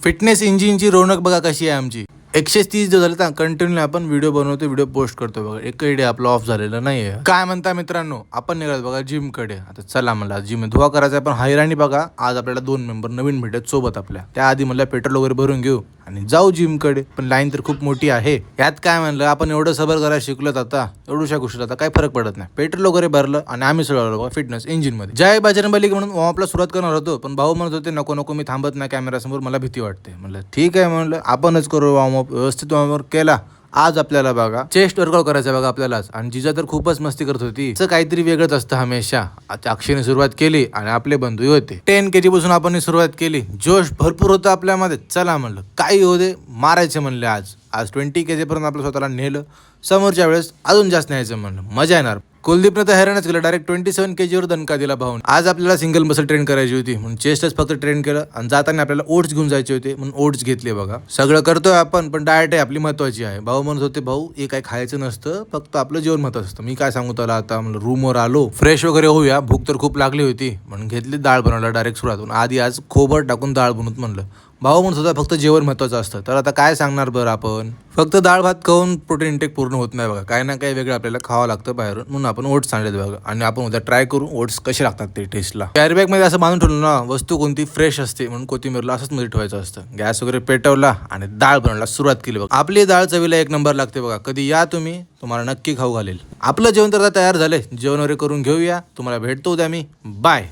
Fitness इंजिनची रौनक बघा कशी आहे आमची. 130 दिवस झाले तर कंटिन्यू आपण व्हिडिओ बनवतो, व्हिडिओ पोस्ट करतो बघा. एकही डे आपला ऑफ झालेला नाहीये. काय म्हणता मित्रांनो, आपण निघालो बघा जिम कडे. आता चला मला जिम धुवा करायचा आहे, पण हैराणी बघा आज आपल्याला 2 मेंबर नवीन भेटत सोबत आपल्या. त्याआधी म्हणलं पेट्रोल वगैरे भरून घेऊ आणि जाऊ जिम कडे, पण लाईन तर खूप मोठी आहे. यात काय म्हणलं, आपण एवढं सबर करायला शिकलोत आता, एवढ्याशा गोष्टीला आता काय फरक पडत नाही. पेट्रोल वगैरे भरलं आणि आम्ही सगळं बघा फिटनेस इंजिन मध्ये. जय बजरंगबली म्हणून वॉर्मअपला सुरुवात करणार होतो, पण भाऊ म्हणत होते नको नको मी थांबत नाही कॅमेरासमोर, मला भीती वाटते. म्हणलं ठीक आहे, म्हणलं आपणच करू वॉर्मअप. व्यवस्थित वॉर्मअप केला. आज आपल्याला बघा चेस्ट वर्कआउट करायचं बघा आपल्यालाच. आणि जिजा तर खूपच मस्ती करत होती. काहीतरी वेगळंच असतं हमेशा. अक्षयने सुरुवात केली आणि आपले बंधू होते. 10 kg पासून आपण सुरुवात केली. जोश भरपूर होता आपल्यामध्ये. चला म्हणलं काही होते, मारायचे म्हणले. आज 20 kg पर्यंत आपलं स्वतःला नेलं. समोरच्या वेळेस अजून जास्त न्यायचं म्हणलं, मजा येणार. कुलदीपने तर हैराणच केलं, डायरेक्ट 27 kg वर दणका दिला भाऊन. आज आपल्याला सिंगल मसल ट्रेन करायची होती म्हणून चेस्टच फक्त ट्रेन केलं. आणि जाताना आपल्याला ओट्स घेऊन जायचे होते म्हणून ओट्स घेतले बघा. सगळं करतोय आपण, पण डाएट आहे आपली महत्वाची आहे. भाऊ म्हणत होते भाऊ हे काय खायचं नसतं, फक्त आपलं जेवण महत्वाचं असतं. मी काय सांगू त्याला. आता म्हणलं रूमवर आलो, फ्रेश वगैरे होऊया, भूक तर खूप लागली होती म्हणून घेतली डाळ बनवला डायरेक्ट सुरुवातून. आधी आज खोबर टाकून डाळ बनवत म्हणलं. भाऊ म्हणत होता फक्त जेवण महत्वाचं असतं. तर आता काय सांगणार बरं आपण. फक्त डाळ भात खाऊन प्रोटीन इंटेक पूर्ण होत नाही बघा. काही ना काही वेगळं आपल्याला खावं लागतं बाहेरून, म्हणून आपण ओट्स आणलेत बघा. आणि आपण उद्या ट्राय करू ओट्स कसे लागतात ते टेस्टला. कॅरी बॅग मध्ये असं बांधून ठेवलं ना, वस्तू कोणती फ्रेश असते म्हणून कोथिंबीरला असंच मध्ये ठेवायचं असतं. गॅस वगैरे पेटवला आणि डाळ बनवायला सुरुवात केली बघा. आपली डाळ चवीला 1 नंबर लागते बघा. कधी या तुम्ही, तुम्हाला नक्की खाऊ घालेल. आपलं जेवण तर आता तयार झालंय. जेवण वगैरे करून घेऊया. तुम्हाला भेटतो उद्या मी. बाय.